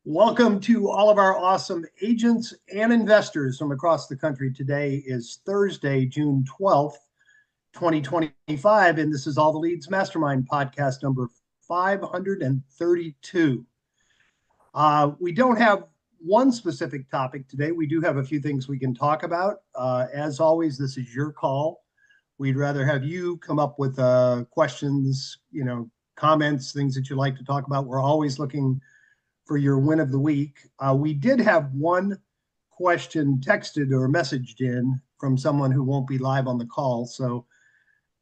Welcome to all of our awesome agents and investors from across the country. Today is Thursday, June 12th, 2025, and this is All the Leads Mastermind Podcast number 532. We don't have one specific topic today. We do have a few things we can talk about. As always, this is your call. We'd rather have you come up with questions, comments, things that you'd like to talk about. We're always looking for your win of the week. We did have one question texted or messaged in from someone who won't be live on the call. So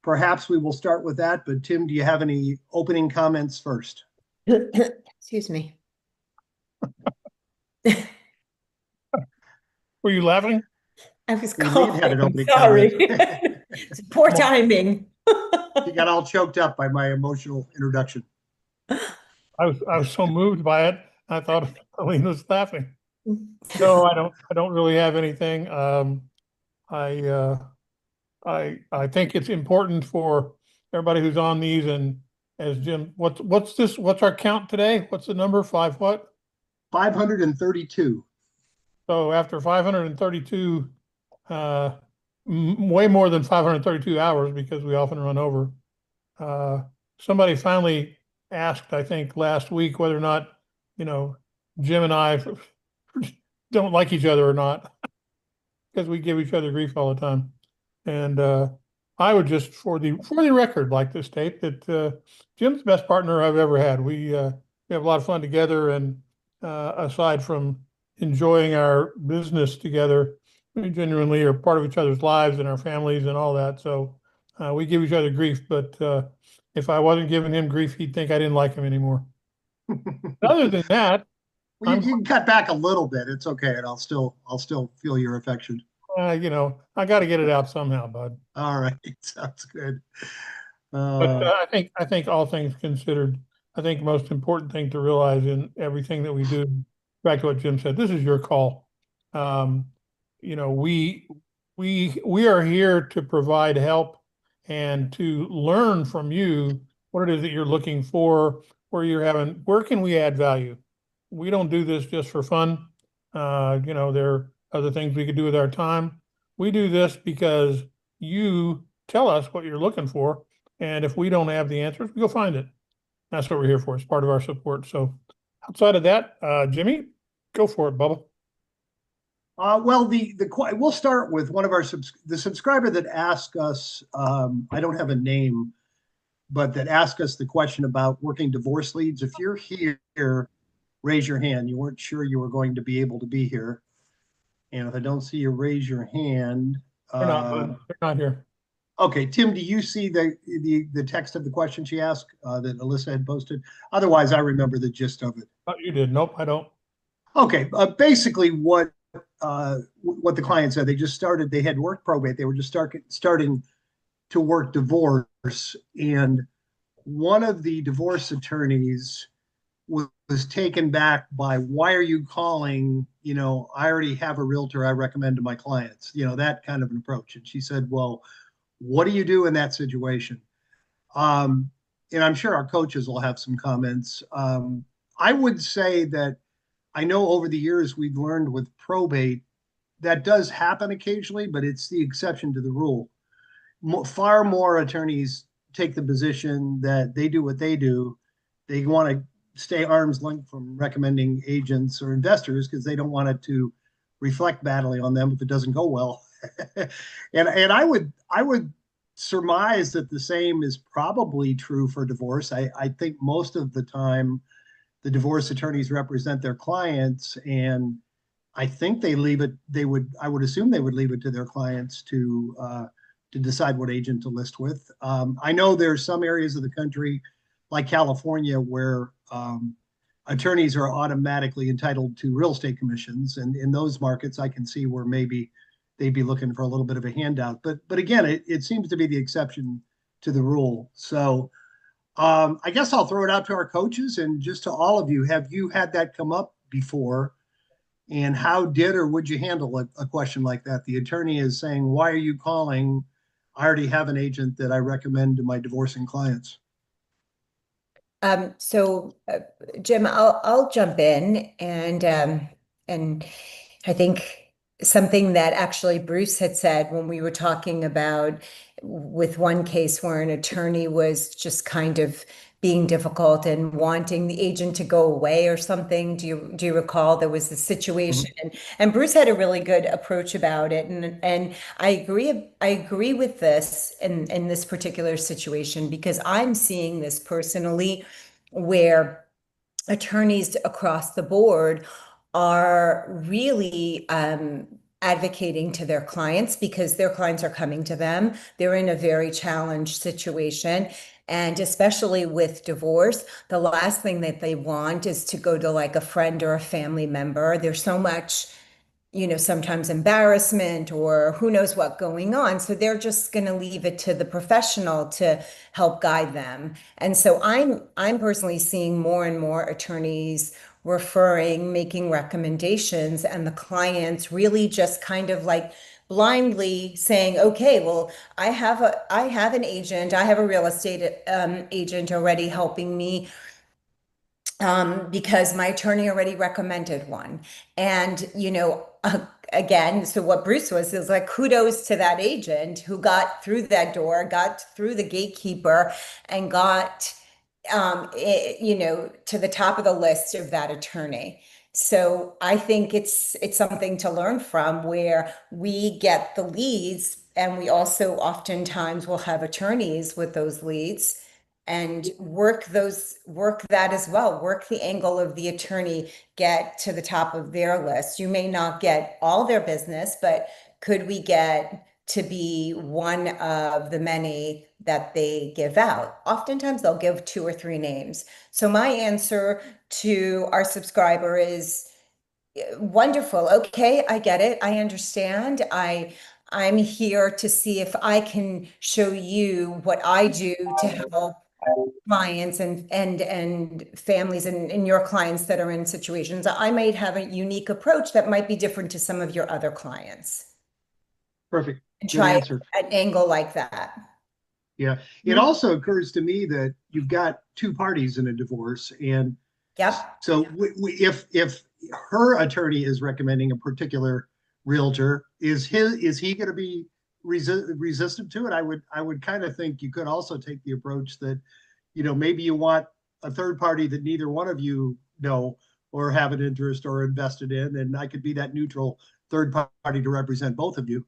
perhaps we will start with that. But Tim, do you have any opening comments first? Excuse me. Were you laughing? I was We coughing. had an opening Sorry. comment. It's poor timing. You got all choked up by my emotional introduction. I was so moved by it. I thought Aline was laughing. No, I don't really have anything. I think it's important for everybody who's on these, and as Jim, what's our count today? What's the number? Five what? 532. So after 532, way more than 532 hours, because we often run over. Somebody finally asked, I think last week, whether or not, Jim and I don't like each other or not, because we give each other grief all the time. And I would just, for the record, like to state that Jim's the best partner I've ever had. We have a lot of fun together, and aside from enjoying our business together, we genuinely are part of each other's lives and our families and all that. So we give each other grief, but if I wasn't giving him grief, he'd think I didn't like him anymore. Other than that, Well, you can cut back a little bit. It's okay, and I'll still feel your affection. I got to get it out somehow, bud. All right, sounds good. But I think all things considered, I think the most important thing to realize in everything that we do, back to what Jim said, this is your call. We are here to provide help and to learn from you what it is that you're looking for, where can we add value? We don't do this just for fun. There are other things we could do with our time. We do this because you tell us what you're looking for, and if we don't have the answers, we go find it. That's what we're here for. It's part of our support. So outside of that, Jimmy, go for it, Bubba. Well, we'll start with one of the subscriber that asked us. I don't have a name, but that asked us the question about working divorce leads. If you're here, raise your hand. You weren't sure you were going to be able to be here, and if I don't see you raise your hand, They're not here. Okay, Tim, do you see the text of the question she asked that Alyssa had posted? Otherwise, I remember the gist of it. Oh, you did. Nope, I don't. Okay, basically what the client said, they had worked probate, they were just starting to work divorce, and one of the divorce attorneys was taken back by, why are you calling? I already have a realtor I recommend to my clients, that kind of an approach. And she said, well, what do you do in that situation? And I'm sure our coaches will have some comments. I would say that I know over the years we've learned with probate that does happen occasionally, but it's the exception to the rule. Far more attorneys take the position that they do what they do. They want to stay arm's length from recommending agents or investors because they don't want it to reflect badly on them if it doesn't go well. and I would surmise that the same is probably true for divorce. I think most of the time the divorce attorneys represent their clients, and I think I would assume they would leave it to their clients to decide what agent to list with. I know there's some areas of the country, like California, where attorneys are automatically entitled to real estate commissions, and in those markets, I can see where maybe they'd be looking for a little bit of a handout. But again, it seems to be the exception to the rule. So I guess I'll throw it out to our coaches and just to all of you. Have you had that come up before? And how did or would you handle a question like that? The attorney is saying, why are you calling? I already have an agent that I recommend to my divorcing clients. Jim, I'll jump in and I think something that actually Bruce had said when we were talking about with one case where an attorney was just kind of being difficult and wanting the agent to go away or something. Do you recall there was a situation? And Bruce had a really good approach about it. And I agree with this in this particular situation because I'm seeing this personally where attorneys across the board are really advocating to their clients because their clients are coming to them. They're in a very challenged situation. And especially with divorce, the last thing that they want is to go to like a friend or a family member. There's so much, sometimes embarrassment or who knows what going on. So they're just going to leave it to the professional to help guide them. And so I'm personally seeing more and more attorneys referring, making recommendations, and the clients really just kind of like blindly saying, okay, well, I have an agent, I have a real estate agent already helping me because my attorney already recommended one. And, again, so what Bruce was is like, kudos to that agent who got through that door, got through the gatekeeper, and got, to the top of the list of that attorney. So I think it's something to learn from where we get the leads, and we also oftentimes will have attorneys with those leads and work that as well, work the angle of the attorney, get to the top of their list. You may not get all their business, but could we get to be one of the many that they give out? Oftentimes they'll give 2 or 3 names. So my answer to our subscriber is wonderful. Okay, I get it. I understand. I'm here to see if I can show you what I do to help clients and families and your clients that are in situations. I might have a unique approach that might be different to some of your other clients. Perfect. And Good try answer. an angle like that. Yeah. It also occurs to me that you've got 2 parties in a divorce. And Yep. so if her attorney is recommending a particular realtor, is he going to be resistant to it? I would kind of think you could also take the approach that, maybe you want a third party that neither one of you know or have an interest or invested in, and I could be that neutral third party to represent both of you.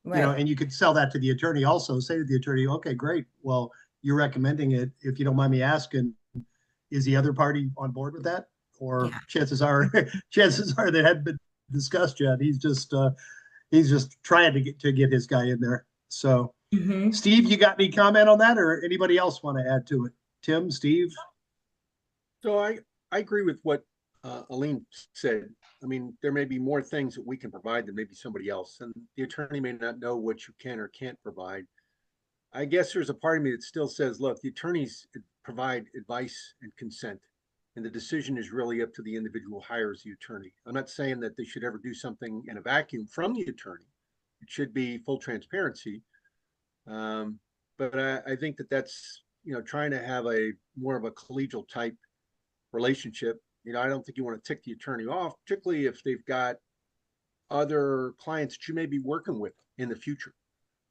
Right. And you could sell that to the attorney also. Say to the attorney, okay, great. Well, you're recommending it. If you don't mind me asking, is the other party on board with that? Or Yeah. chances are that hadn't been discussed yet. He's just trying to get his guy in there. So, Steve, you got any comment on that, or anybody else want to add to it? Tim, Steve? So I agree with what Aline said. I mean, there may be more things that we can provide than maybe somebody else, and the attorney may not know what you can or can't provide. I guess there's a part of me that still says, look, the attorneys provide advice and consent, and the decision is really up to the individual who hires the attorney. I'm not saying that they should ever do something in a vacuum from the attorney. It should be full transparency. But I think that's, trying to have a more of a collegial type relationship. I don't think you want to tick the attorney off, particularly if they've got other clients that you may be working with in the future.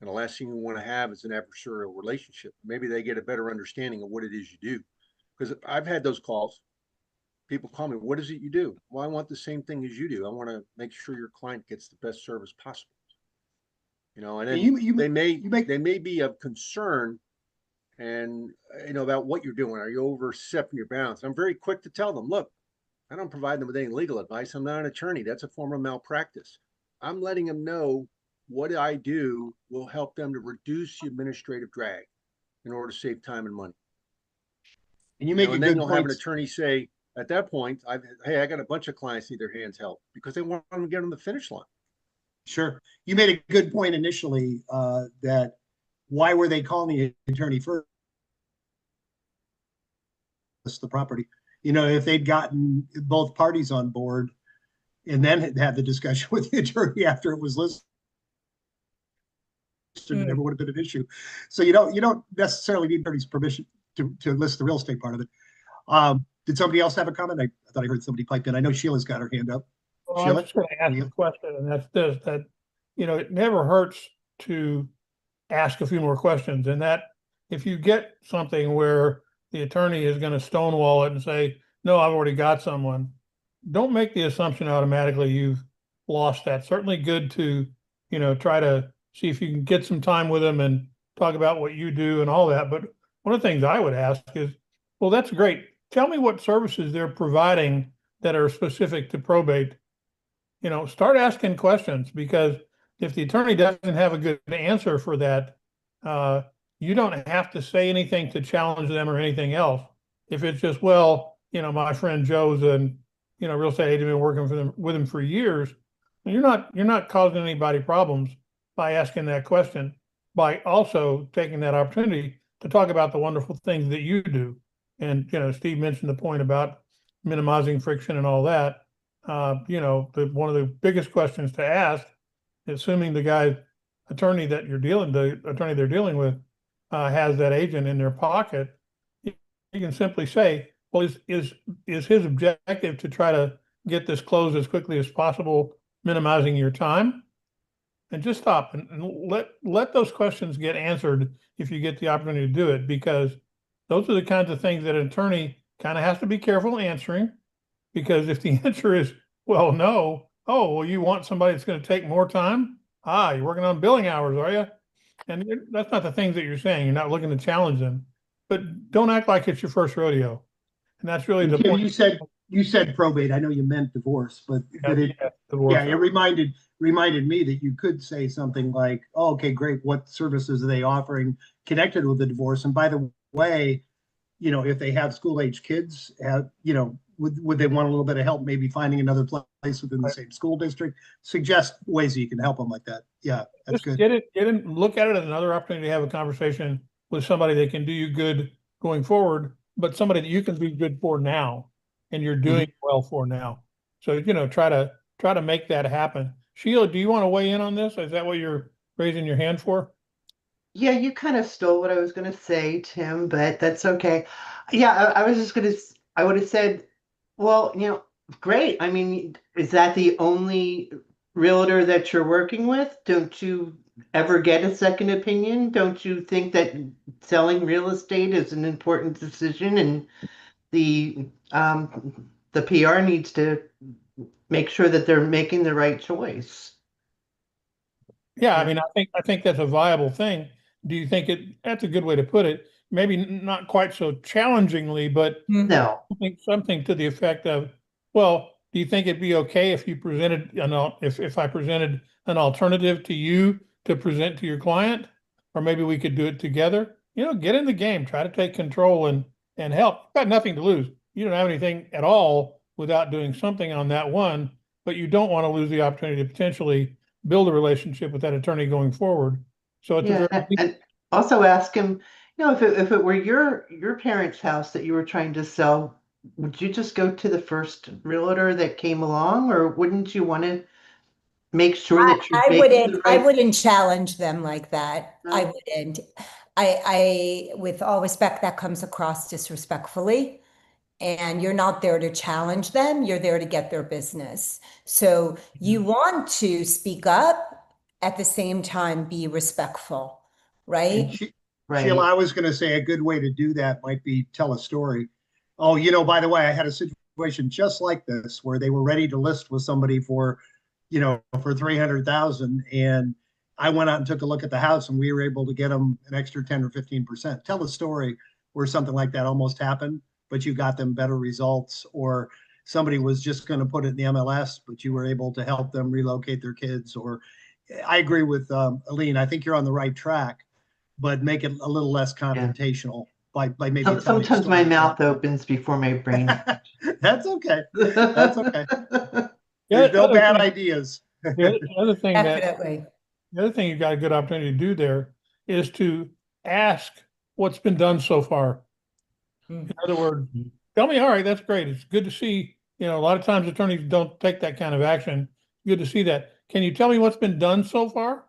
And the last thing you want to have is an adversarial relationship. Maybe they get a better understanding of what it is you do. Because I've had those calls. People call me, what is it you do? Well, I want the same thing as you do. I want to make sure your client gets the best service possible. And then they may be of concern and about what you're doing. Are you overstepping your bounds? I'm very quick to tell them, look, I don't provide them with any legal advice. I'm not an attorney. That's a form of malpractice. I'm letting them know what I do will help them to reduce the administrative drag in order to save time and money. And you make a and good then you'll point. have an attorney say at that point, hey, I got a bunch of clients need their hands held because they want them to get on the finish line. Sure. You made a good point initially that why were they calling the attorney first? The property. If they'd gotten both parties on board and then had the discussion with the attorney after it was listed, it never would have been an issue. So you don't necessarily need attorney's permission to list the real estate part of it. Did somebody else have a comment? I thought I heard somebody pipe in. I know Sheila's got her hand up. Well, I'm Sheila? just going to ask a question, and that's this, that, it never hurts to ask a few more questions. And that if you get something where the attorney is going to stonewall it and say, no, I've already got someone, don't make the assumption automatically you've lost that. Certainly good to, try to see if you can get some time with them and talk about what you do and all that. But one of the things I would ask is, well, that's great. Tell me what services they're providing that are specific to probate. Start asking questions, because if the attorney doesn't have a good answer for that, you don't have to say anything to challenge them or anything else. If it's just, well, my friend Joe's a real estate agent, been working with him for years, you're not causing anybody problems by asking that question, by also taking that opportunity to talk about the wonderful things that you do. And Steve mentioned the point about minimizing friction and all that. One of the biggest questions to ask, assuming the attorney they're dealing with has that agent in their pocket, you can simply say, well, is his objective to try to get this closed as quickly as possible, minimizing your time? And just stop and let those questions get answered if you get the opportunity to do it, because those are the kinds of things that an attorney kind of has to be careful answering. Because if the answer is, well, no, oh, well, you want somebody that's going to take more time? You're working on billing hours, are you? And that's not the things that you're saying. You're not looking to challenge them. But don't act like it's your first rodeo. And that's really the Tim, point. you said probate. I know you meant divorce, but Divorce. it reminded me that you could say something like, oh, okay, great. What services are they offering connected with the divorce? And by the way, if they have school-age kids, would they want a little bit of help maybe finding another place within the same school district? Suggest ways that you can help them like that. Yeah, that's Just good. look at it as another opportunity to have a conversation with somebody that can do you good going forward, but somebody that you can be good for now and you're doing well for now. So, try to make that happen. Sheila, do you want to weigh in on this? Is that what you're raising your hand for? Yeah, you kind of stole what I was going to say, Tim, but that's okay. Yeah, I was just going to, I would have said, well, great. I mean, is that the only realtor that you're working with? Don't you ever get a second opinion? Don't you think that selling real estate is an important decision, and the PR needs to make sure that they're making the right choice? Yeah, I mean, I think that's a viable thing. Do you think that's a good way to put it? Maybe not quite so challengingly, but No. something to the effect of, well, do you think it'd be okay if you presented if I presented an alternative to you to present to your client, or maybe we could do it together? Get in the game, try to take control and help. You've got nothing to lose. You don't have anything at all without doing something on that one, but you don't want to lose the opportunity to potentially build a relationship with that attorney going forward. So at the very and also ask him, if it were your parents' house that you were trying to sell, would you just go to the first realtor that came along, or wouldn't you want to make sure that you're making the I right? wouldn't challenge them like that. No. I wouldn't. I, with all respect, that comes across disrespectfully. And you're not there to challenge them. You're there to get their business. So you want to speak up, at the same time be respectful, right? Right. Sheila, I was going to say a good way to do that might be tell a story. Oh, by the way, I had a situation just like this where they were ready to list with somebody for 300,000, and I went out and took a look at the house, and we were able to get them an extra 10 or 15%. Tell a story where something like that almost happened, but you got them better results, or somebody was just going to put it in the MLS, but you were able to help them relocate their kids. Or I agree with Aline. I think you're on the right track, but make it a little less confrontational by maybe telling Sometimes my mouth opens before my brain. That's okay. That's okay. There's no bad ideas. The other thing Definitely. the other thing you've got a good opportunity to do there is to ask what's been done so far. In other words, tell me, all right, that's great. It's good to see, a lot of times attorneys don't take that kind of action. Good to see that. Can you tell me what's been done so far?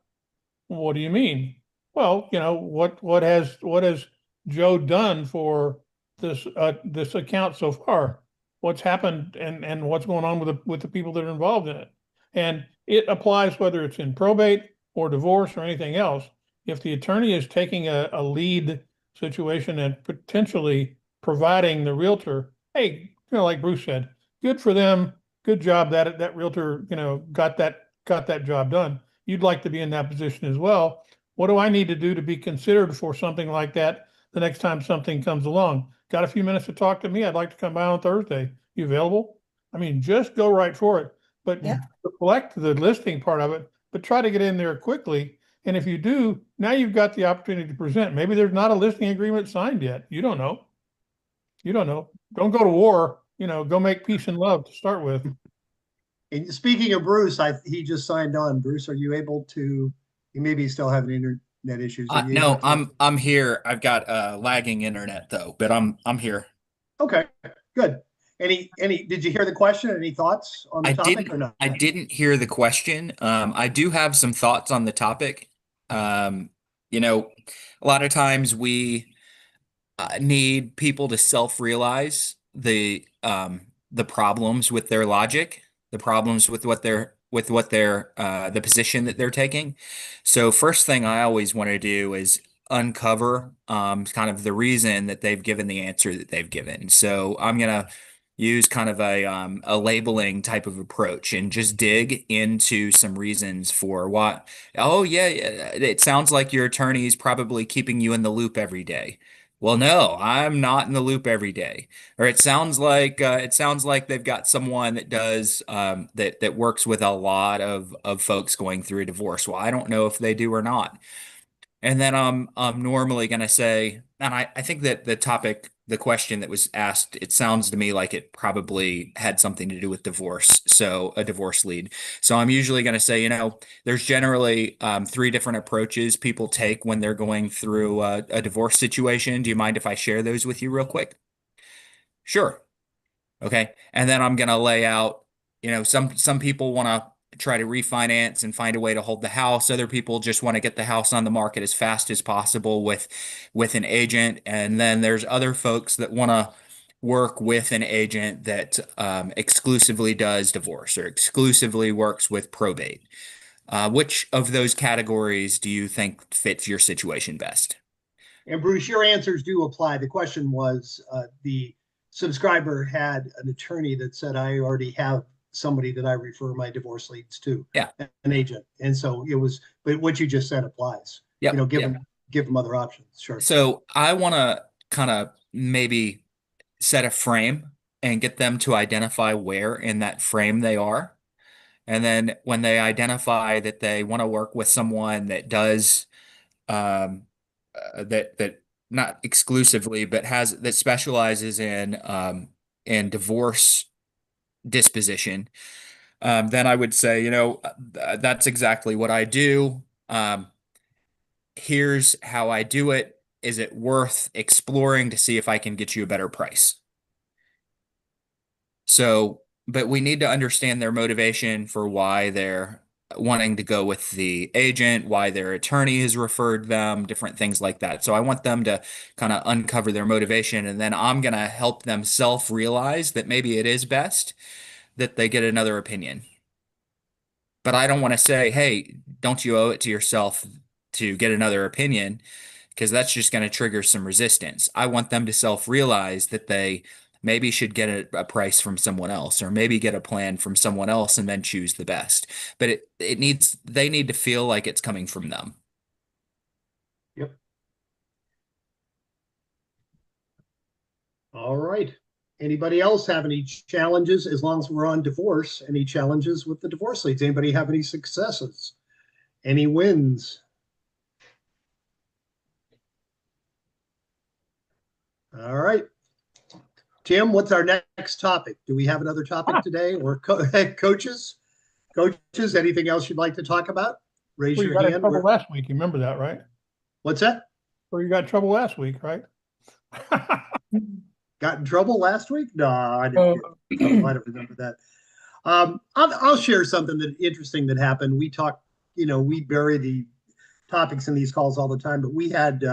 What do you mean? Well, what has Joe done for this account so far, what's happened and what's going on with the people that are involved in it. And it applies whether it's in probate or divorce or anything else. If the attorney is taking a lead situation and potentially providing the realtor, hey, like Bruce said, good for them, good job that realtor, got that job done. You'd like to be in that position as well. What do I need to do to be considered for something like that the next time something comes along? Got a few minutes to talk to me? I'd like to come by on Thursday. You available? I mean, just go right for it. But Yeah. collect the listing part of it, but try to get in there quickly. And if you do, now you've got the opportunity to present. Maybe there's not a listing agreement signed yet. You don't know. Don't go to war. Go make peace and love to start with. And speaking of Bruce, he just signed on. Bruce, are you able to? You maybe still having internet issues. Are you No, able to- I'm here. I've got lagging internet though, but I'm here. Okay, good. Did you hear the question? Any thoughts on the topic or not? I didn't hear the question. I do have some thoughts on the topic. A lot of times we need people to self-realize the problems with their logic, the problems with the position that they're taking. So first thing I always want to do is uncover kind of the reason that they've given the answer that they've given. So I'm gonna use kind of a labeling type of approach and just dig into some reasons for what. Oh yeah, it sounds like your attorney is probably keeping you in the loop every day. Well, no, I'm not in the loop every day. Or it sounds like they've got someone that does that works with a lot of folks going through a divorce. Well, I don't know if they do or not. And then I'm normally going to say, and I think that the question that was asked, it sounds to me like it probably had something to do with divorce. So a divorce lead. So I'm usually going to say, there's generally 3 different approaches people take when they're going through a divorce situation. Do you mind if I share those with you real quick? Sure. Okay. And then I'm going to lay out, some people want to try to refinance and find a way to hold the house. Other people just want to get the house on the market as fast as possible with an agent. And then there's other folks that want to work with an agent that exclusively does divorce or exclusively works with probate. Which of those categories do you think fits your situation best? And Bruce, your answers do apply. The question was the subscriber had an attorney that said, I already have somebody that I refer my divorce leads to, Yeah. an agent. And so it was, but what you just said applies. Yeah. Give them other options. Sure. So I want to kind of maybe set a frame and get them to identify where in that frame they are. And then when they identify that they want to work with someone that does that not exclusively, but that specializes in divorce disposition, then I would say, that's exactly what I do. Here's how I do it. Is it worth exploring to see if I can get you a better price? So, but we need to understand their motivation for why they're wanting to go with the agent, why their attorney has referred them, different things like that. So I want them to kind of uncover their motivation, and then I'm going to help them self-realize that maybe it is best that they get another opinion. But I don't want to say, hey, don't you owe it to yourself to get another opinion? Because that's just going to trigger some resistance. I want them to self-realize that they maybe should get a price from someone else, or maybe get a plan from someone else and then choose the best. But they need to feel like it's coming from them. Yep. All right. Anybody else have any challenges, as long as we're on divorce, any challenges with the divorce leads? Anybody have any successes? Any wins? All right. Tim, what's our next topic? Do we have another topic today, or coaches? Coaches, anything else you'd like to talk about? Raise Well, you your got in hand. trouble last week. You remember that, right? What's that? Or you got in trouble last week, right? Got in trouble last week? No, I didn't. I don't remember that. I'll share something interesting that happened. We talked, we bury the topics in these calls all the time, but we had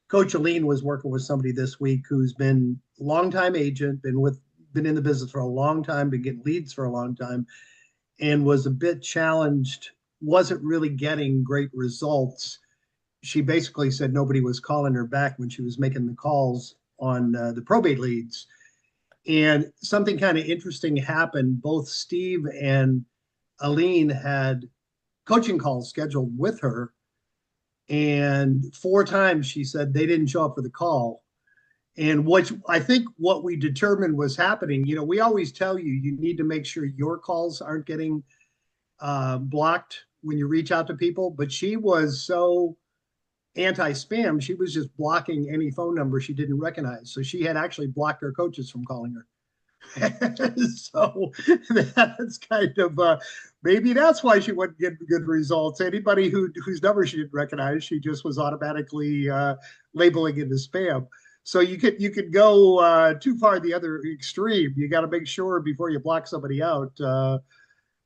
Coach Aline was working with somebody this week who's been a longtime agent, been in the business for a long time, been getting leads for a long time, and was a bit challenged, wasn't really getting great results. She basically said nobody was calling her back when she was making the calls on the probate leads. And something kind of interesting happened. Both Steve and Aline had coaching calls scheduled with her. And 4 times she said they didn't show up for the call. And what we determined was happening, we always tell you, you need to make sure your calls aren't getting blocked when you reach out to people. But she was so anti-spam, she was just blocking any phone number she didn't recognize. So she had actually blocked her coaches from calling her. So that's kind of maybe that's why she wouldn't get good results. Anybody whose number she didn't recognize, she just was automatically labeling it as spam. So you could go too far the other extreme. You got to make sure before you block somebody out, that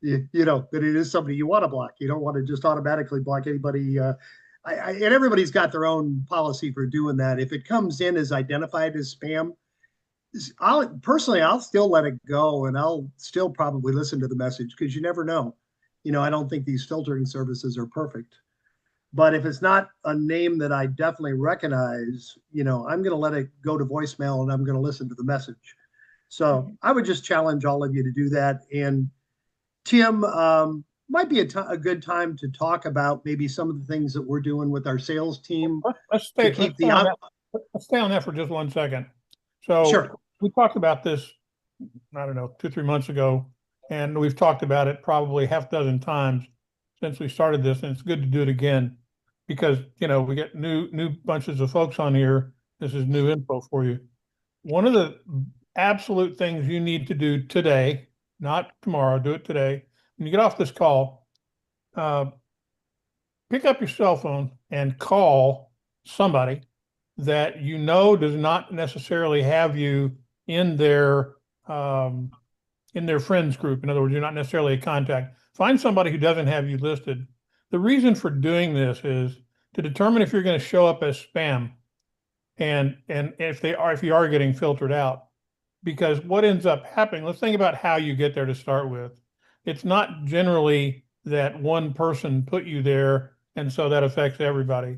it is somebody you want to block. You don't want to just automatically block anybody. And everybody's got their own policy for doing that. If it comes in as identified as spam, I'll still let it go, and I'll still probably listen to the message because you never know. I don't think these filtering services are perfect. But if it's not a name that I definitely recognize, I'm going to let it go to voicemail and I'm going to listen to the message. So I would just challenge all of you to do that. And Tim, might be a good time to talk about maybe some of the things that we're doing with our sales team. Let's stay on that for just 1 second. So Sure. We talked about this, I don't know, 2-3 months ago, and we've talked about it probably half a dozen times since we started this, and it's good to do it again because, we get new bunches of folks on here. This is new info for you. One of the absolute things you need to do today, not tomorrow, do it today. When you get off this call, pick up your cell phone and call somebody that does not necessarily have you in their friends group. In other words, you're not necessarily a contact. Find somebody who doesn't have you listed. The reason for doing this is to determine if you're going to show up as spam and if you are getting filtered out. Because what ends up happening, let's think about how you get there to start with. It's not generally that one person put you there, and so that affects everybody.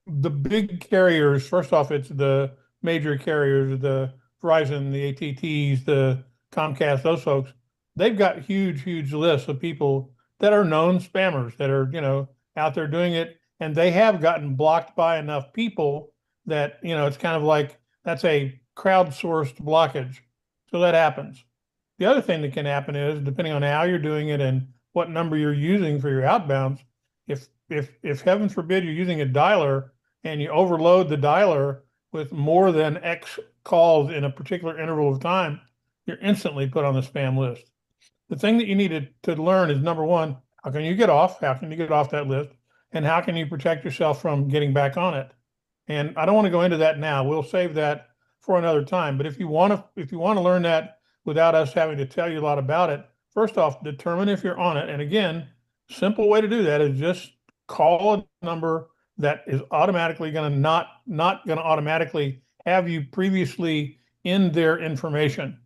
The big carriers, first off, it's the major carriers, the Verizon, the ATTs, the Comcast, those folks. They've got huge lists of people that are known spammers that are, out there doing it. And they have gotten blocked by enough people that, it's kind of like that's a crowdsourced blockage. So that happens. The other thing that can happen is, depending on how you're doing it and what number you're using for your outbounds, if heaven forbid you're using a dialer and you overload the dialer with more than X calls in a particular interval of time, you're instantly put on the spam list. The thing that you need to learn is, number one, how can you get off? How can you get off that list? And how can you protect yourself from getting back on it? And I don't want to go into that now. We'll save that for another time. But if you want to learn that without us having to tell you a lot about it, first off, determine if you're on it. And again, simple way to do that is just call a number that is automatically going to not going to automatically have you previously in their information.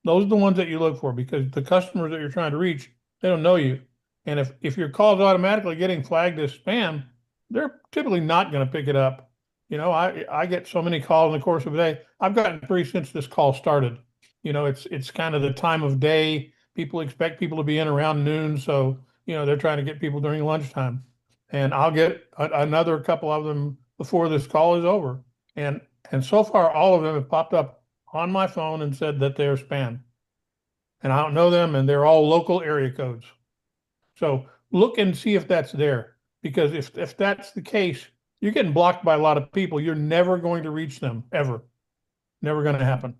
Those are the ones that you look for, because the customers that you're trying to reach, they don't know you. And if your call is automatically getting flagged as spam, they're typically not going to pick it up. I get so many calls in the course of a day. I've gotten 3 since this call started. It's kind of the time of day. People expect people to be in around noon. So, they're trying to get people during lunchtime. And I'll get another couple of them before this call is over. And so far, all of them have popped up on my phone and said that they're spam. And I don't know them, and they're all local area codes. So look and see if that's there. Because if that's the case, you're getting blocked by a lot of people. You're never going to reach them, ever. Never going to happen.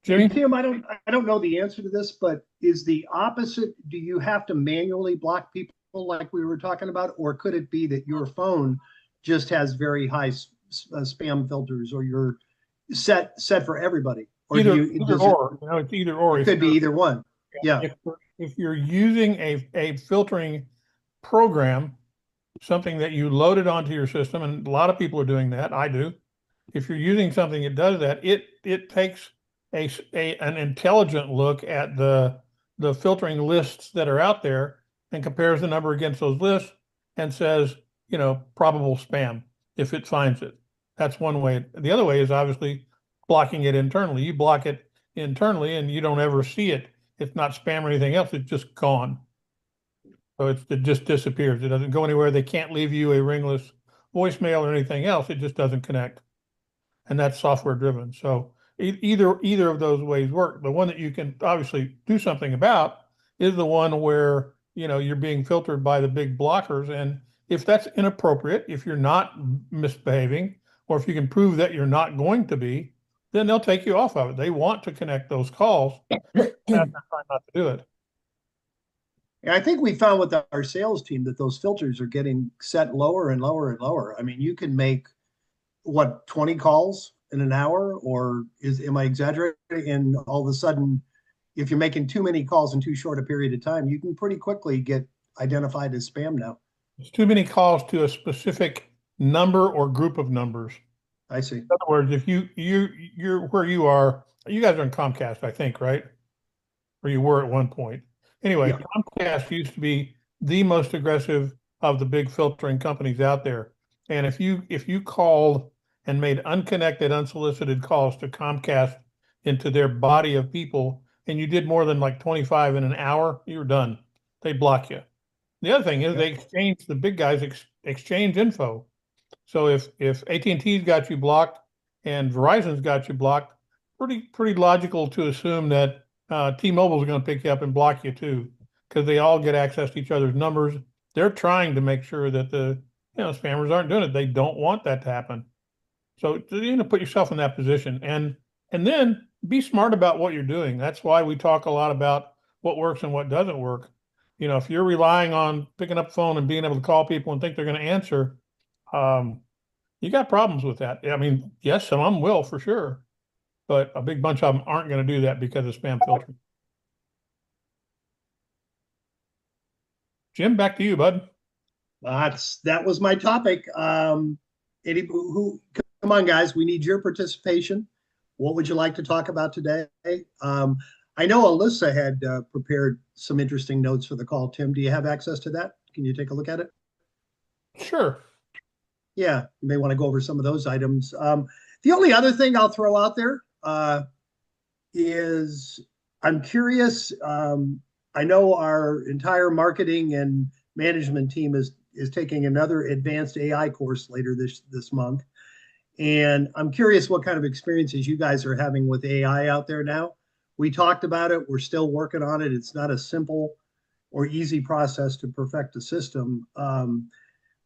Jimmy? Tim, I don't know the answer to this, but is the opposite, do you have to manually block people like we were talking about, or could it be that your phone just has very high spam filters, or you're set for everybody? Or Either it's either or. It could be either one. Yeah. If you're using a filtering program, something that you loaded onto your system, and a lot of people are doing that. I do. If you're using something that does that, it takes an intelligent look at the filtering lists that are out there and compares the number against those lists and says, probable spam if it finds it. That's one way. The other way is obviously blocking it internally. You block it internally and you don't ever see it. It's not spam or anything else. It's just gone. So it just disappears. It doesn't go anywhere. They can't leave you a ringless voicemail or anything else. It just doesn't connect. And that's software driven. So either of those ways work. The one that you can obviously do something about is the one where, you're being filtered by the big blockers. And if that's inappropriate, if you're not misbehaving, or if you can prove that you're not going to be, then they'll take you off of it. They want to connect those calls. They're trying not to do it. And I think we found with our sales team that those filters are getting set lower and lower and lower. I mean, you can make 20 calls in an hour, or am I exaggerating? And all of a sudden, if you're making too many calls in too short a period of time, you can pretty quickly get identified as spam now. It's too many calls to a specific number or group of numbers. I see. In other words, if you're where you are, you guys are in Comcast, I think, right? Or you were at one point. Anyway, Yeah. Comcast used to be the most aggressive of the big filtering companies out there. And if you called and made unconnected, unsolicited calls to Comcast into their body of people, and you did more than like 25 in an hour, you were done. They block you. The other thing is the big guys exchange info. So if AT&T's got you blocked and Verizon's got you blocked, pretty logical to assume that T-Mobile's going to pick you up and block you too, because they all get access to each other's numbers. They're trying to make sure that the spammers aren't doing it. They don't want that to happen. So put yourself in that position and then be smart about what you're doing. That's why we talk a lot about what works and what doesn't work. If you're relying on picking up the phone and being able to call people and think they're going to answer, you got problems with that. I mean, yes, some of them will for sure, but a big bunch of them aren't going to do that because of spam filtering. Jim, back to you, bud. That was my topic. Come on, guys, we need your participation. What would you like to talk about today? I know Alyssa had prepared some interesting notes for the call. Tim, do you have access to that? Can you take a look at it? Sure. Yeah, you may want to go over some of those items. The only other thing I'll throw out there is I'm curious. I know our entire marketing and management team is taking another advanced AI course later this month. And I'm curious what kind of experiences you guys are having with AI out there now. We talked about it. We're still working on it. It's not a simple or easy process to perfect a system.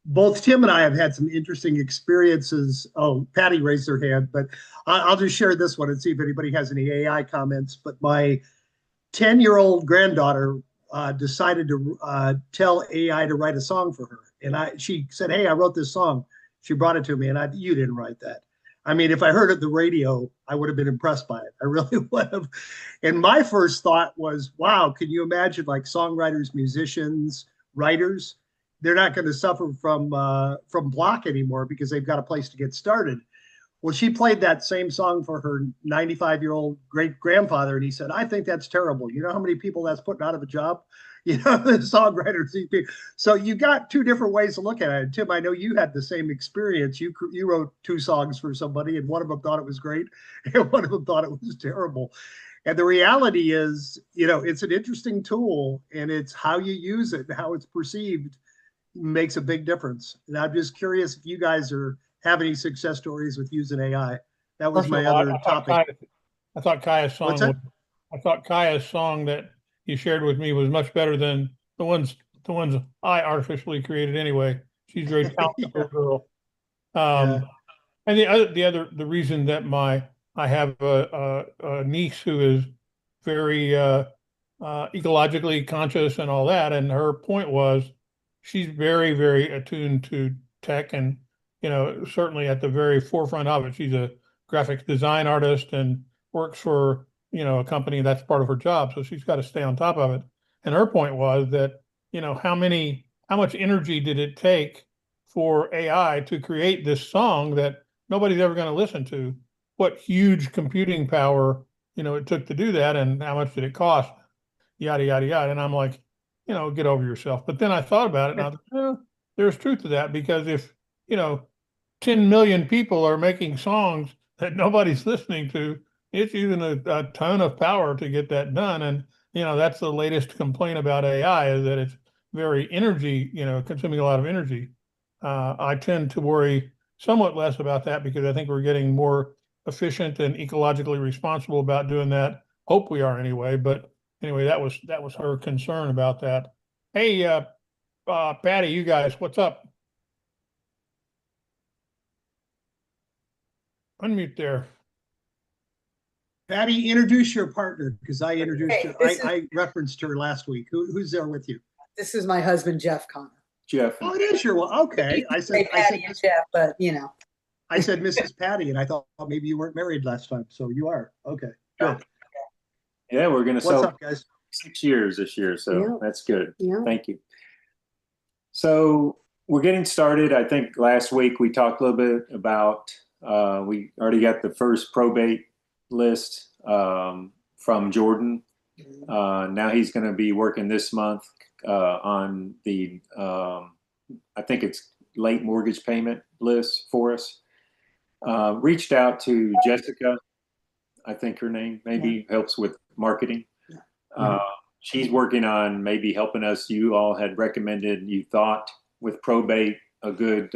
Both Tim and I have had some interesting experiences. Oh, Patty raised her hand, but I'll just share this one and see if anybody has any AI comments. But my 10-year-old granddaughter decided to tell AI to write a song for her. And she said, "Hey, I wrote this song." She brought it to me, and you didn't write that. I mean, if I heard it on the radio, I would have been impressed by it. I really would have. And my first thought was, wow, can you imagine like songwriters, musicians, writers? They're not going to suffer from block anymore because they've got a place to get started. Well, she played that same song for her 95-year-old great grandfather, and he said, "I think that's terrible. You know how many people that's putting out of a job? The songwriters." So you got two different ways to look at it. Tim, I know you had the same experience. You wrote 2 songs for somebody, and one of them thought it was great, and one of them thought it was terrible. And the reality is, it's an interesting tool, and it's how you use it and how it's perceived makes a big difference. And I'm just curious if you guys are have any success stories with using AI. That was my other topic. I thought Kaya's song that you shared with me was much better than the ones I artificially created anyway. She's a very talented little girl. And the reason that I have a niece who is very ecologically conscious and all that, and her point was she's very, very attuned to tech and certainly at the very forefront of it. She's a graphic design artist and works for a company that's part of her job, so she's got to stay on top of it. And her point was that how many how much energy did it take for AI to create this song that nobody's ever going to listen to? What huge computing power, it took to do that, and how much did it cost? Yada, yada, yada. And I'm like, get over yourself. But then I thought about it, and I thought, there's truth to that, because if, 10 million people are making songs that nobody's listening to, it's using a ton of power to get that done. And, that's the latest complaint about AI, is that it's very energy, consuming a lot of energy. I tend to worry somewhat less about that, because I think we're getting more efficient and ecologically responsible about doing that. Hope we are anyway. But anyway, that was her concern about that. Hey, Patty, you guys, what's up? Unmute there. Patty, introduce your partner, because I introduced Hey, her. this I referenced her last week. Who's there with you? This is my husband, Jeff Connor. Jeff. Oh, it is your one. Okay. I said Patty and Jeff, but I said Mrs. Patty, and I thought maybe you weren't married last time, so you are. Okay, good. Yeah, we're going to What's celebrate up, guys? 6 years this year, so Yeah. that's good. Yeah. Thank you. So we're getting started. I think last week we talked a little bit about, we already got the first probate list from Jordan. Now he's going to be working this month on the, I think it's late mortgage payment list for us. Reached out to Jessica, I think her name maybe helps with marketing. She's working on maybe helping us. You all had recommended, you thought with probate, a good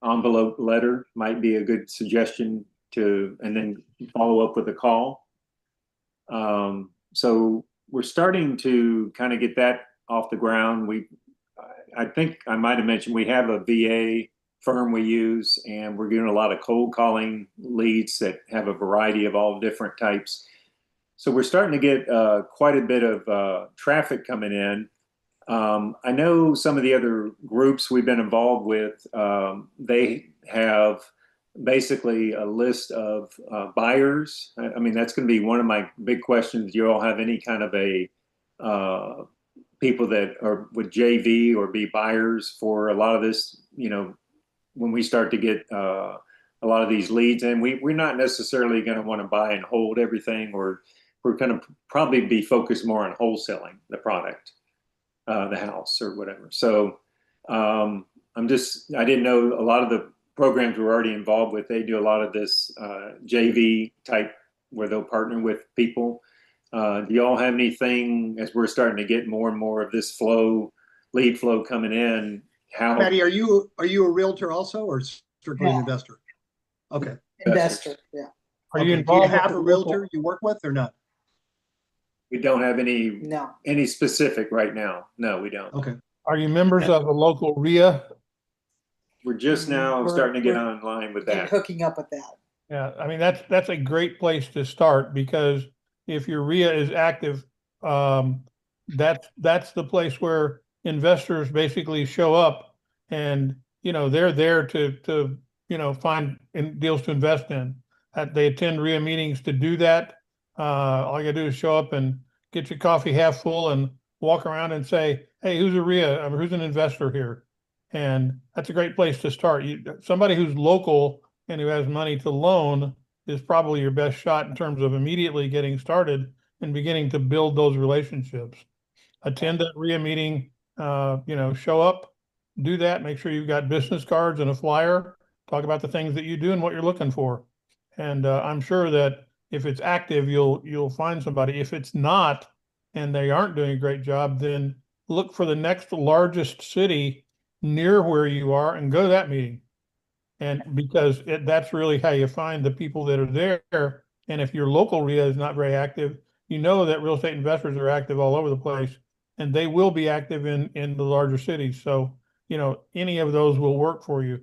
envelope letter might be a good suggestion and then follow up with a call. So we're starting to kind of get that off the ground. I think I might have mentioned we have a VA firm we use, and we're doing a lot of cold calling leads that have a variety of all different types. So we're starting to get quite a bit of traffic coming in. I know some of the other groups we've been involved with, they have basically a list of buyers. I mean, that's going to be one of my big questions. Do you all have any kind of a people that are would JV or be buyers for a lot of this, when we start to get a lot of these leads in? We're not necessarily going to want to buy and hold everything, or we're going to probably be focused more on wholesaling the product, the house or whatever. So I didn't know a lot of the programs we're already involved with, they do a lot of this JV type where they'll partner with people. Do you all have anything, as we're starting to get more and more of this lead flow coming in? Patty, are you a realtor also, or strictly an investor? Okay. investor. Yeah. Are Okay. you Do you involved with have the a local- realtor you work with or not? We don't have No. any specific right now. No, we don't. Okay. Are you members of the local REIA? We're just now We're- starting to get we're online with And that. hooking up with that. Yeah, I mean, that's a great place to start, because if your REIA is active, that's the place where investors basically show up, and they're there to find deals to invest in. They attend REIA meetings to do that. All you gotta do is show up and get your coffee half full and walk around and say, "Hey, who's a REIA? Who's an investor here?" And that's a great place to start. Somebody who's local and who has money to loan is probably your best shot in terms of immediately getting started and beginning to build those relationships. Attend that REIA meeting, show up, do that, make sure you've got business cards and a flyer, talk about the things that you do and what you're looking for. And I'm sure that if it's active, you'll find somebody. If it's not, and they aren't doing a great job, then look for the next largest city near where you are and go to that meeting. And because that's really how you find the people that are there. And if your local REIA is not very active, you know that real estate investors are active all over the place, and they will be active in the larger cities. So, any of those will work for you.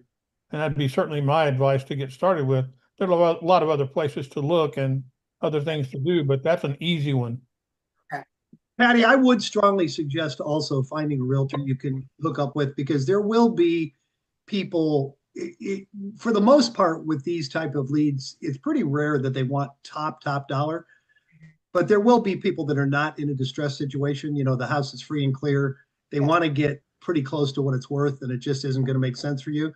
And that'd be certainly my advice to get started with. There's a lot of other places to look and other things to do, but that's an easy one. Patty, I would strongly suggest also finding a realtor you can hook up with, because there will be people, for the most part with these type of leads, it's pretty rare that they want top dollar, but there will be people that are not in a distressed situation. The house is free and clear They want to get pretty close to what it's worth, and it just isn't going to make sense for you.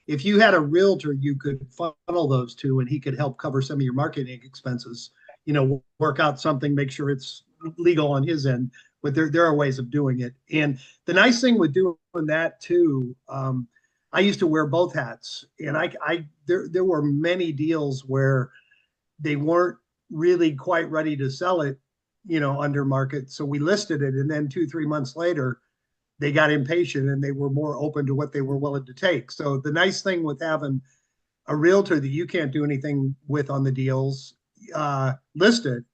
If you had a realtor, you could funnel those to, and he could help cover some of your marketing expenses. Work out something, make sure it's legal on his end. But there are ways of doing it. And the nice thing with doing that too, I used to wear both hats, and there were many deals where they weren't really quite ready to sell it, under market. So we listed it, and then 2-3 months later, they got impatient and they were more open to what they were willing to take. So the nice thing with having a realtor that you can't do anything with on the deals listed,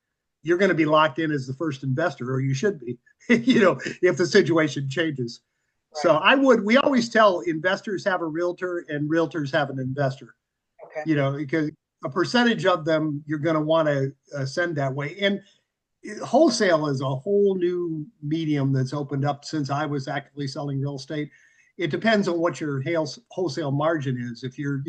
you're going to be locked in as the first investor, or you should be, if the situation changes. Right. So we always tell investors have a realtor and realtors have an investor, Okay. because a percentage of them you're going to want to send that way. And wholesale is a whole new medium that's opened up since I was actively selling real estate. It depends on what your wholesale margin is. If you're,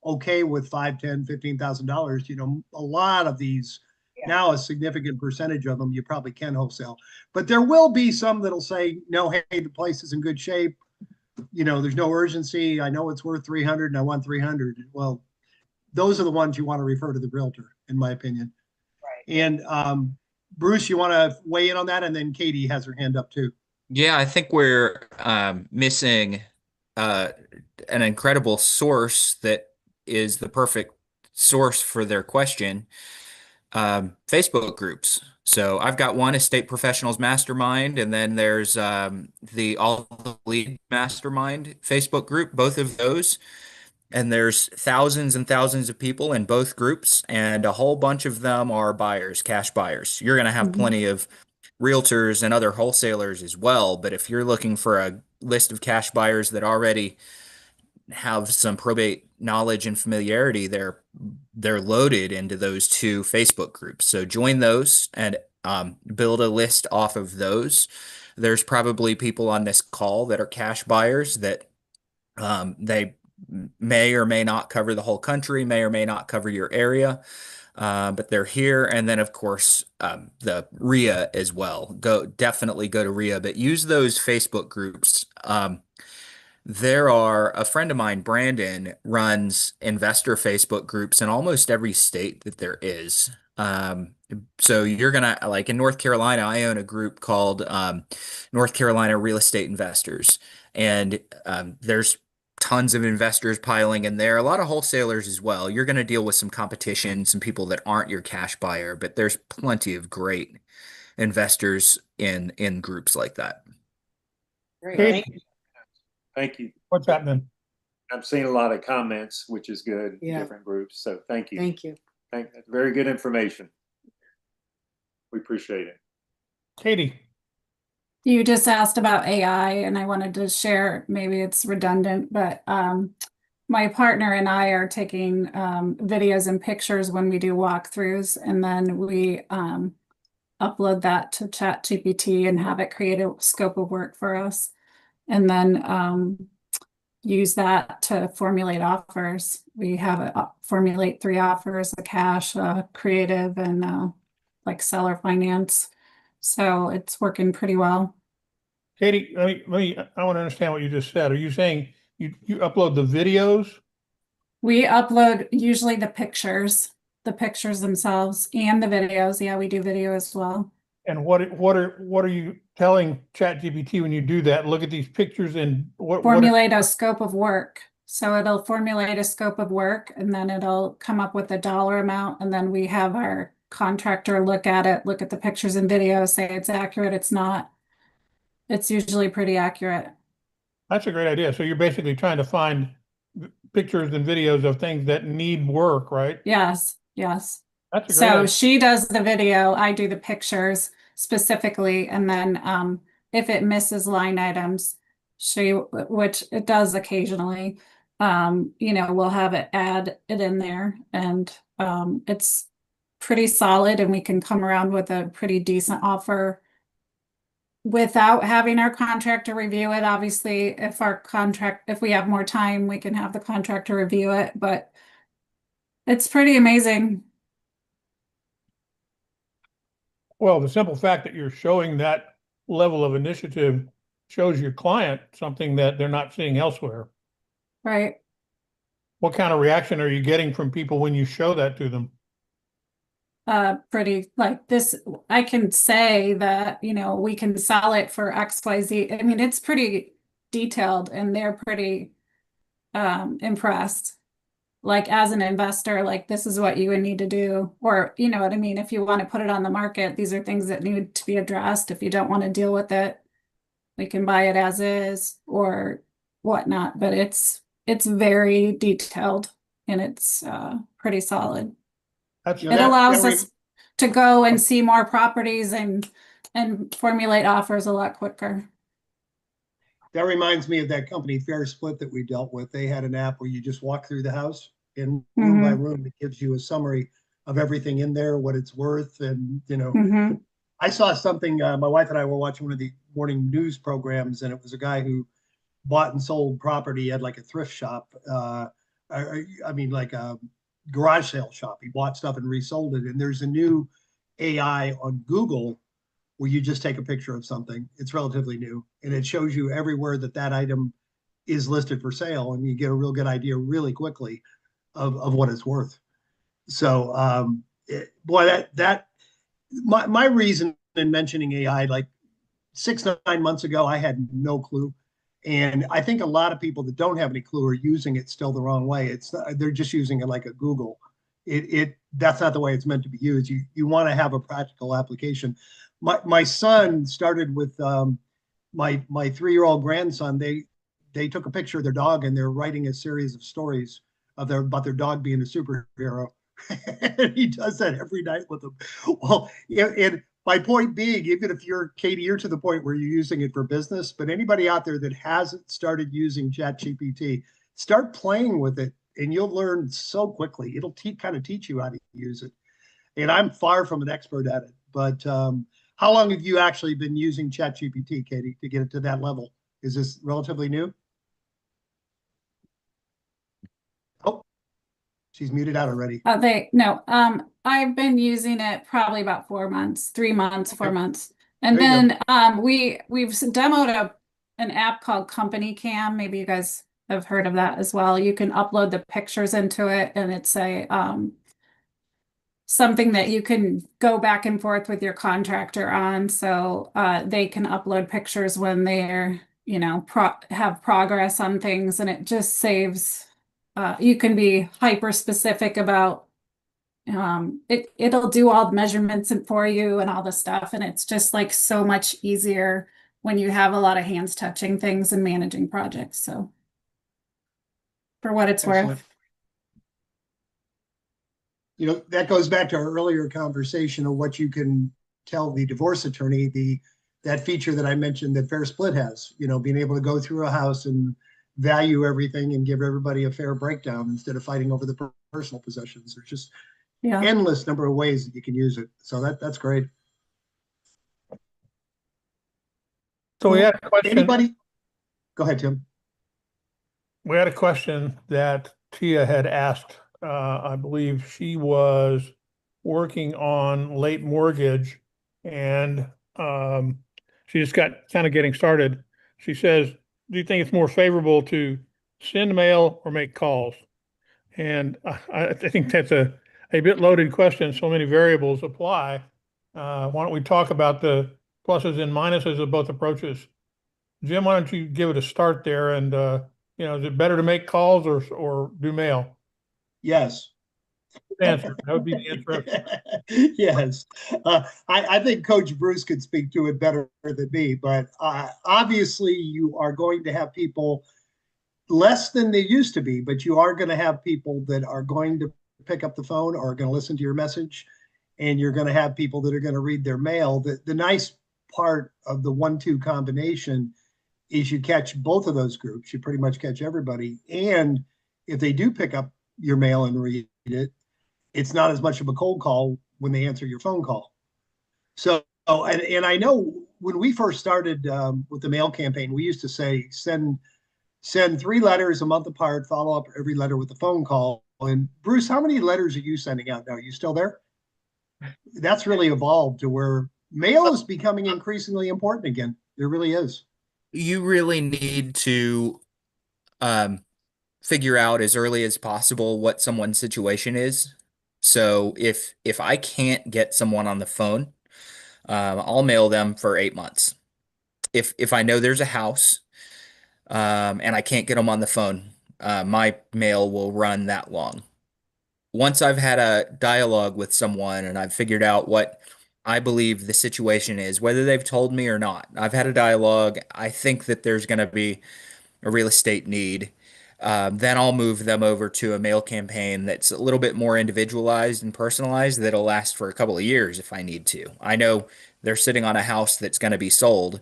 okay with $5, $10, $15,000, a lot of these now, a significant percentage of them you probably can wholesale. But there will be some that'll say, no, hey, the place is in good shape. There's no urgency. I know it's worth 300 and I want 300. Well, those are the ones you want to refer to the realtor, in my opinion. Right. And Bruce, you want to weigh in on that? And then Katie has her hand up too. Yeah, I think we're missing an incredible source that is the perfect source for their question. Facebook groups. So I've got one, Estate Professionals Mastermind, and then there's the All the Lead Mastermind Facebook group, both of those. And there's thousands and thousands of people in both groups, and a whole bunch of them are buyers, cash buyers. You're going to have plenty of realtors and other wholesalers as well. But if you're looking for a list of cash buyers that already have some probate knowledge and familiarity, they're loaded into those two Facebook groups. So join those and build a list off of those. There's probably people on this call that are cash buyers that they may or may not cover the whole country, may or may not cover your area, but they're here. And then, of course, the REIA as well. Definitely go to REIA, but use those Facebook groups. A friend of mine, Brandon, runs investor Facebook groups in almost every state that there is. So you're gonna, like in North Carolina, I own a group called North Carolina Real Estate Investors, and there's tons of investors piling in there, a lot of wholesalers as well. You're going to deal with some competition, some people that aren't your cash buyer, but there's plenty of great investors in groups like that. Great. Katie, Thank you. Thank you. what's happening? I'm seeing a lot of comments, which is good. Yeah. Different groups. So thank you. Thank you. Very good information. We appreciate it. Katie, You just asked about AI, and I wanted to share, maybe it's redundant, but my partner and I are taking videos and pictures when we do walkthroughs, and then we upload that to ChatGPT and have it create a scope of work for us, and then use that to formulate offers. We have it formulate 3 offers: a cash, a creative, and like seller finance. So it's working pretty well. Katie, I want to understand what you just said. Are you saying you upload the videos? We upload usually the pictures themselves and the videos. Yeah, we do video as well. And what are you telling ChatGPT when you do that? Look at these pictures and Formulate a scope of work. So it'll formulate a scope of work, and then it'll come up with a dollar amount, and then we have our contractor look at it, look at the pictures and videos, say it's accurate, it's not. It's usually pretty accurate. That's a great idea. So you're basically trying to find pictures and videos of things that need work, right? Yes, yes. That's a great So idea. she does the video, I do the pictures specifically, and then if it misses line items, which it does occasionally, we'll have it add it in there, and it's pretty solid, and we can come around with a pretty decent offer without having our contractor review it. Obviously, if we have more time, we can have the contractor review it, but it's pretty amazing. Well, the simple fact that you're showing that level of initiative shows your client something that they're not seeing elsewhere. Right. What kind of reaction are you getting from people when you show that to them? Pretty like this, I can say that, we can sell it for XYZ. I mean, it's pretty detailed and they're pretty impressed. Like as an investor, like this is what you would need to do, or you know what I mean? If you want to put it on the market, these are things that need to be addressed. If you don't want to deal with it, we can buy it as is or whatnot, but it's very detailed and it's pretty solid. That's It allows us to go and see more properties and formulate offers a lot quicker. That reminds me of that company Fair Split that we dealt with. They had an app where you just walk through the house and room by room, it gives you a summary of everything in there, what it's worth. And, I saw something, my wife and I were watching one of the morning news programs, and it was a guy who bought and sold property at like a thrift shop. I mean, like a garage sale shop. He bought stuff and resold it. And there's a new AI on Google where you just take a picture of something. It's relatively new, and it shows you everywhere that that item is listed for sale, and you get a real good idea really quickly of what it's worth. So, boy, my reason in mentioning AI, like 6-9 months ago, I had no clue. And I think a lot of people that don't have any clue are using it still the wrong way. They're just using it like a Google. That's not the way it's meant to be used. You want to have a practical application. My son started with my 3-year-old grandson. They took a picture of their dog and they're writing a series of stories about their dog being a superhero. And he does that every night with them. Well, and my point being, even if Katie, you're to the point where you're using it for business, but anybody out there that hasn't started using ChatGPT, start playing with it and you'll learn so quickly. It'll kind of teach you how to use it. And I'm far from an expert at it, but how long have you actually been using ChatGPT, Katie, to get it to that level? Is this relatively new? Oh, she's muted out already. I've been using it probably about 4 months, 3 months, 4 months. And There you then we've demoed an app called Company Cam. Maybe you guys have heard of that as well. You can upload the pictures into it, and it's something that you can go back and forth with your contractor on. So they can upload pictures when they're, have progress on things, and it just saves. You can be hyper specific about it'll do all the measurements for you and all the stuff, and it's just like so much easier when you have a lot of hands touching things and managing projects. So for what it's worth. That goes back to our earlier conversation of what you can tell the divorce attorney, that feature that I mentioned that Fair Split has, being able to go through a house and value everything and give everybody a fair breakdown instead of fighting over the personal possessions. There's just endless number of ways that you can use it. So that's great. So we had a question. Anybody? Go ahead, Tim. We had a question that Tia had asked. I believe she was working on late mortgage, and she just got kind of getting started. She says, do you think it's more favorable to send mail or make calls? And I think that's a bit loaded question. So many variables apply. Why don't we talk about the pluses and minuses of both approaches? Jim, why don't you give it a start there? And, is it better to make calls or do mail? Yes. Answer. That would be the answer. Yes. I think Coach Bruce could speak to it better than me, but obviously you are going to have people less than they used to be, but you are going to have people that are going to pick up the phone or are going to listen to your message, and you're going to have people that are going to read their mail. The nice part of the 1-2 combination is you catch both of those groups. You pretty much catch everybody. And if they do pick up your mail and read it, it's not as much of a cold call when they answer your phone call. So, and I know when we first started with the mail campaign, we used to say, send 3 letters a month apart, follow up every letter with a phone call. And Bruce, how many letters are you sending out now? Are you still there? That's really evolved to where mail is becoming increasingly important again. It really is. you really need to figure out as early as possible what someone's situation is. So if I can't get someone on the phone, I'll mail them for 8 months. If I know there's a house and I can't get them on the phone, my mail will run that long. Once I've had a dialogue with someone and I've figured out what I believe the situation is, whether they've told me or not, I've had a dialogue. I think that there's going to be a real estate need. Then I'll move them over to a mail campaign that's a little bit more individualized and personalized that'll last for a couple of years if I need to. I know they're sitting on a house that's going to be sold.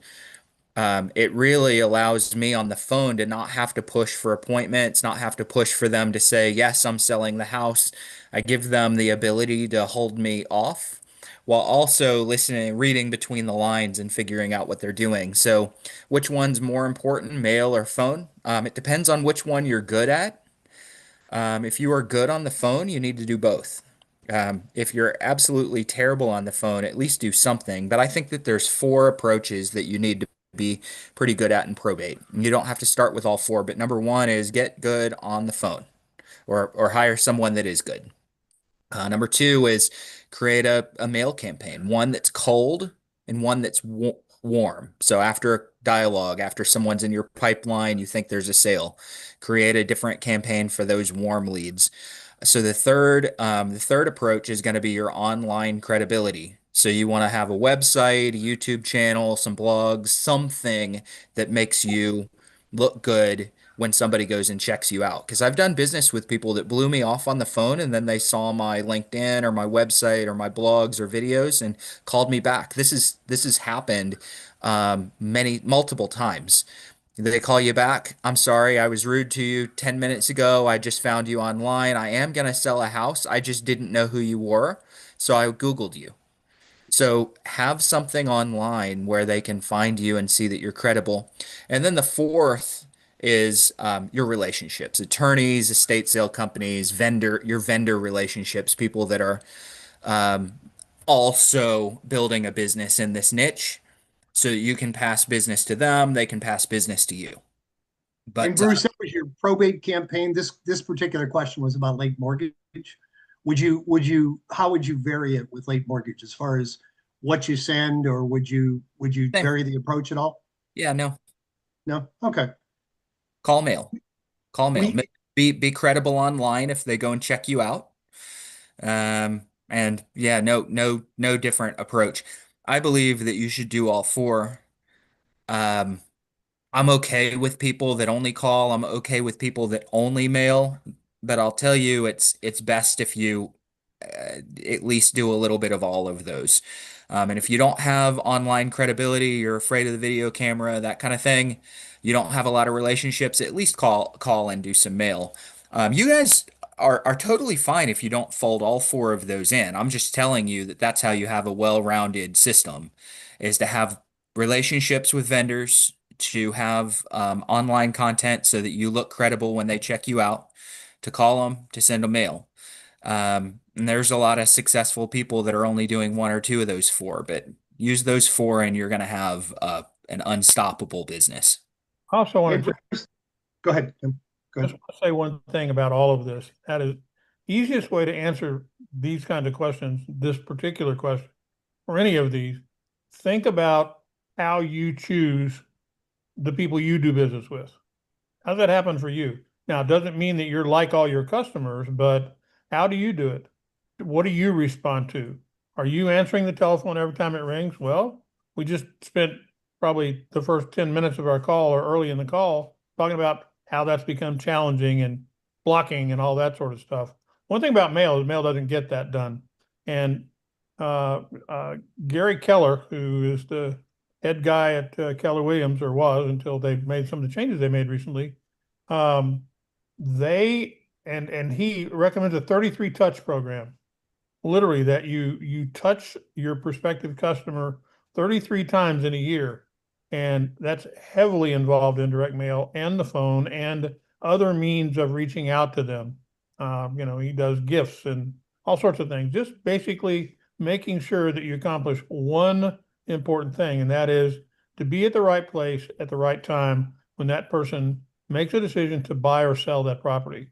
It really allows me on the phone to not have to push for appointments, not have to push for them to say, yes, I'm selling the house. I give them the ability to hold me off while also listening, reading between the lines and figuring out what they're doing. So, which one's more important, mail or phone? It depends on which one you're good at. If you are good on the phone, you need to do both. If you're absolutely terrible on the phone, at least do something. But I think that there's four approaches that you need to be pretty good at in probate. You don't have to start with all four, but number one is get good on the phone or hire someone that is good. Number two is create a mail campaign, one that's cold and one that's warm. So after a dialogue, after someone's in your pipeline, you think there's a sale, create a different campaign for those warm leads. So the third approach is going to be your online credibility. So you want to have a website, a YouTube channel, some blogs, something that makes you look good when somebody goes and checks you out. Because I've done business with people that blew me off on the phone and then they saw my LinkedIn or my website or my blogs or videos and called me back. This has happened multiple times. They call you back. I'm sorry, I was rude to you 10 minutes ago. I just found you online. I am going to sell a house. I just didn't know who you were. So I Googled you. So have something online where they can find you and see that you're credible. And then the fourth is your relationships, attorneys, estate sale companies, your vendor relationships, people that are um, also building a business in this niche so that you can pass business to them, they can pass business to you. And But Bruce, that was your probate campaign. This particular question was about late mortgage. How would you vary it with late mortgage as far as what you send, or would you same. vary the approach at all? Yeah, no, No? Okay. call mail. Call mail. We, Be credible online if they go and check you out. And yeah, no different approach. I believe that you should do all four. Um, I'm okay with people that only call. I'm okay with people that only mail. But I'll tell you, it's best if you at least do a little bit of all of those. And if you don't have online credibility, you're afraid of the video camera, that kind of thing, you don't have a lot of relationships, at least call and do some mail. You guys are totally fine if you don't fold all four of those in. I'm just telling you that that's how you have a well-rounded system, is to have relationships with vendors, to have online content so that you look credible when they check you out, to call them, to send them mail. And there's a lot of successful people that are only doing one or two of those four, but use those four and you're going to have an unstoppable business. I also hey, want to Bruce, go ahead, Tim. Go just ahead. want to say one thing about all of this. That is, easiest way to answer these kinds of questions, this particular question, or any of these, think about how you choose the people you do business with. How's that happen for you? Now, it doesn't mean that you're like all your customers, but how do you do it? What do you respond to? Are you answering the telephone every time it rings? Well, we just spent probably the first 10 minutes of our call or early in the call talking about how that's become challenging and blocking and all that sort of stuff. One thing about mail is mail doesn't get that done. And Gary Keller, who is the head guy at Keller Williams, or was until they made some of the changes they made recently, he recommends a 33 touch program. Literally, that you touch your prospective customer 33 times in a year. And that's heavily involved in direct mail and the phone and other means of reaching out to them. He does gifts and all sorts of things, just basically making sure that you accomplish one important thing, and that is to be at the right place at the right time when that person makes a decision to buy or sell that property.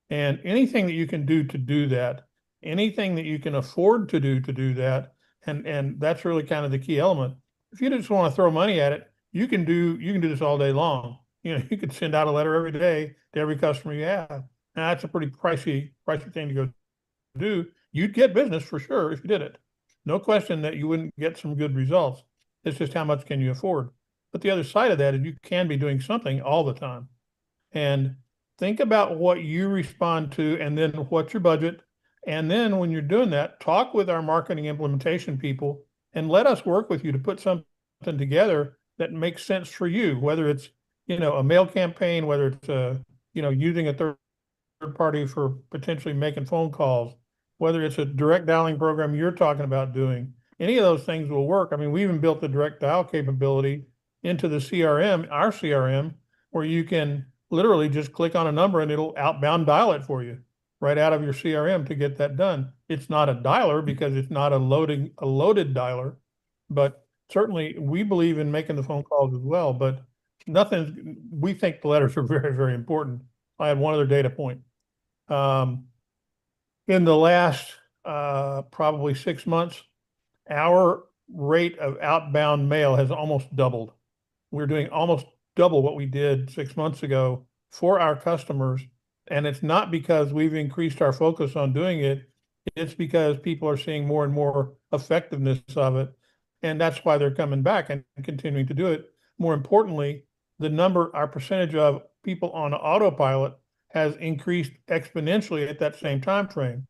And anything that you can do to do that, anything that you can afford to do that, and that's really kind of the key element. If you just want to throw money at it, you can do this all day long. You know, you could send out a letter every day to every customer you have. Now that's a pretty pricey thing to go do. You'd get business for sure if you did it. No question that you wouldn't get some good results. It's just how much can you afford. But the other side of that is you can be doing something all the time. And think about what you respond to and then what's your budget. And then when you're doing that, talk with our marketing implementation people and let us work with you to put something together that makes sense for you, whether it's, you know, a mail campaign, whether it's, you know, using a third party for potentially making phone calls, whether it's a direct dialing program you're talking about doing. Any of those things will work. I mean, we even built the direct dial capability into the CRM, our CRM, where you can literally just click on a number and it'll outbound dial it for you right out of your CRM to get that done. It's not a dialer because it's not a loaded dialer, but certainly we believe in making the phone calls as well. But we think the letters are very, very important. I had one other data point. In the last probably 6 months, our rate of outbound mail has almost doubled. We're doing almost double what we did 6 months ago for our customers. And it's not because we've increased our focus on doing it. It's because people are seeing more and more effectiveness of it. And that's why they're coming back and continuing to do it. More importantly, our percentage of people on autopilot has increased exponentially at that same time frame.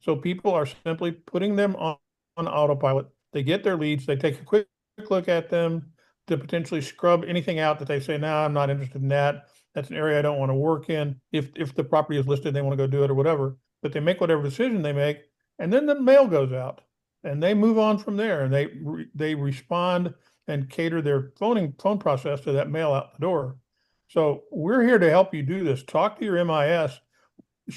So people are simply putting them on autopilot. They get their leads, they take a quick look at them to potentially scrub anything out that they say, no, I'm not interested in that. That's an area I don't want to work in. If the property is listed, they want to go do it or whatever. But they make whatever decision they make, and then the mail goes out, and they move on from there, and they respond and cater their phone process to that mail out the door. So we're here to help you do this. Talk to your MIS,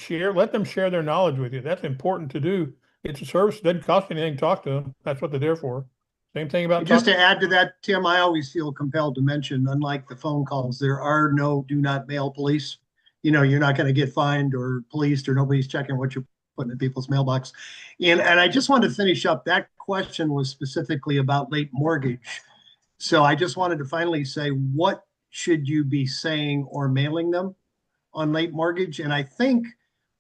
let them share their knowledge with you. That's important to do. It's a service. It doesn't cost anything to talk to them. That's what they're there for. Same thing about just to add to that, Tim, I always feel compelled to mention, unlike the phone calls, there are no do not mail police. You know, you're not going to get fined or policed, or nobody's checking what you're putting in people's mailbox. And I just wanted to finish up. That question was specifically about late mortgage. So I just wanted to finally say, what should you be saying or mailing them on late mortgage? And I think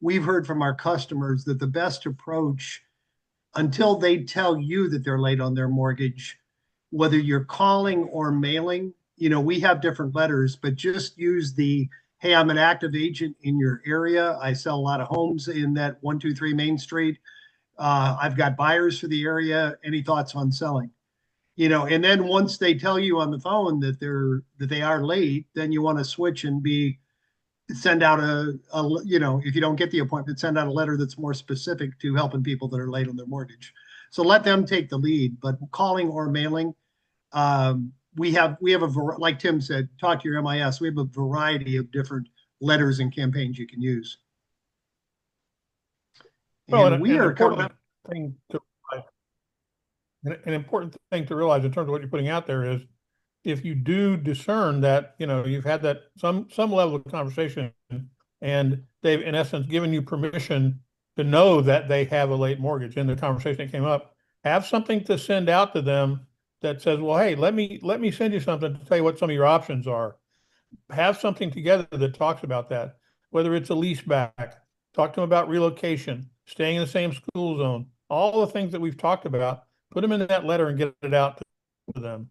we've heard from our customers that the best approach, until they tell you that they're late on their mortgage, whether you're calling or mailing, you know, we have different letters, but just use the, hey, I'm an active agent in your area. I sell a lot of homes in that 123 Main Street. I've got buyers for the area. Any thoughts on selling? You know, and then once they tell you on the phone that they are late, then you want to switch and send out you know, if you don't get the appointment, send out a letter that's more specific to helping people that are late on their mortgage. So let them take the lead, but calling or mailing, we have like Tim said, talk to your MIS. We have a variety of different letters and campaigns you can use. Well, and we are coming up. An important thing to realize in terms of what you're putting out there is, if you do discern that, you know, you've had that some level of conversation and they've in essence given you permission to know that they have a late mortgage in the conversation that came up, have something to send out to them that says, well, hey, let me send you something to tell you what some of your options are. Have something together that talks about that, whether it's a lease back, talk to them about relocation, staying in the same school zone, all the things that we've talked about, put them in that letter and get it out to them.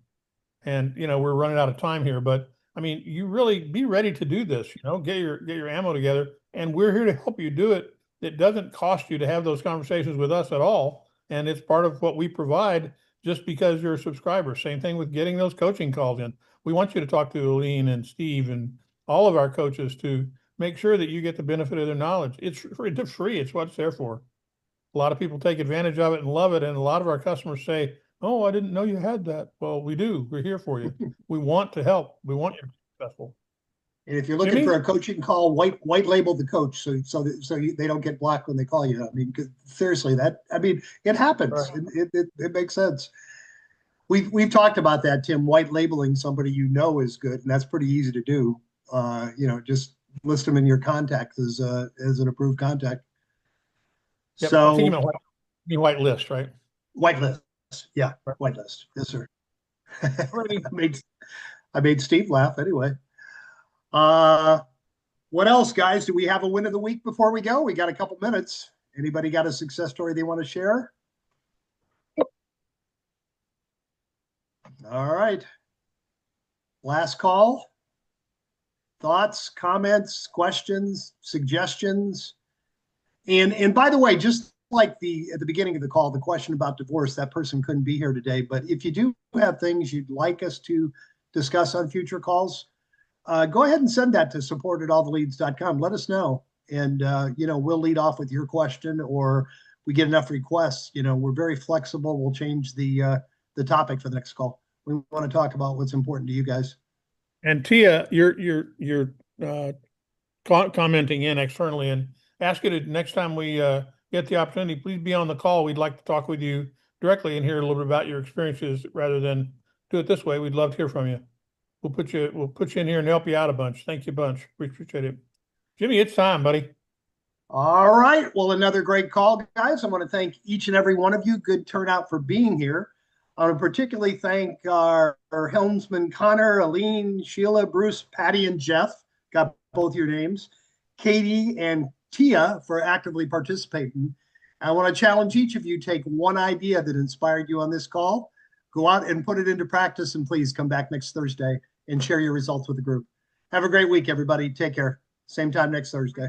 And, you know, we're running out of time here, but I mean, you really be ready to do this, you know, get your ammo together, and we're here to help you do it. It doesn't cost you to have those conversations with us at all. And it's part of what we provide just because you're a subscriber. Same thing with getting those coaching calls in. We want you to talk to Aline and Steve and all of our coaches to make sure that you get the benefit of their knowledge. It's free. It's what it's there for. A lot of people take advantage of it and love it. And a lot of our customers say, oh, I didn't know you had that. Well, we do. We're here for you. We want to help. We want you to be successful. And if you're looking for a coaching call, white label the coach so they don't get blocked when they call you. I mean, seriously, it happens. Right. It makes sense. we've talked about that, Tim. White labeling somebody you know is good, and that's pretty easy to do. Just list them in your contacts as an approved contact. Yep, So I think you mean white list, right? white list, yeah, white list, yes, sir. I made Steve laugh anyway. What else, guys? Do we have a win of the week before we go? We got a couple minutes. Anybody got a success story they want to share? All right. Last call. Thoughts, comments, questions, suggestions. And by the way, just like at the beginning of the call, the question about divorce, that person couldn't be here today. But if you do have things you'd like us to discuss on future calls, go ahead and send that to support@alltheleads.com. Let us know. And, we'll lead off with your question, or we get enough requests. We're very flexible. We'll change the topic for the next call. We want to talk about what's important to you guys. And Tia, you're commenting in externally, and ask you to next time we get the opportunity, please be on the call. We'd like to talk with you directly and hear a little bit about your experiences rather than do it this way. We'd love to hear from you. We'll put you in here and help you out a bunch. Thank you a bunch. Appreciate it. Jimmy, it's time, buddy. All right. Well, another great call, guys. I want to thank each and every one of you. Good turnout for being here. I want to particularly thank our helmsman, Connor, Aline, Sheila, Bruce, Patty, and Jeff. Got both your names. Katie and Tia for actively participating. I want to challenge each of you, take one idea that inspired you on this call, go out and put it into practice, and please come back next Thursday and share your results with the group. Have a great week, everybody. Take care. Same time next Thursday.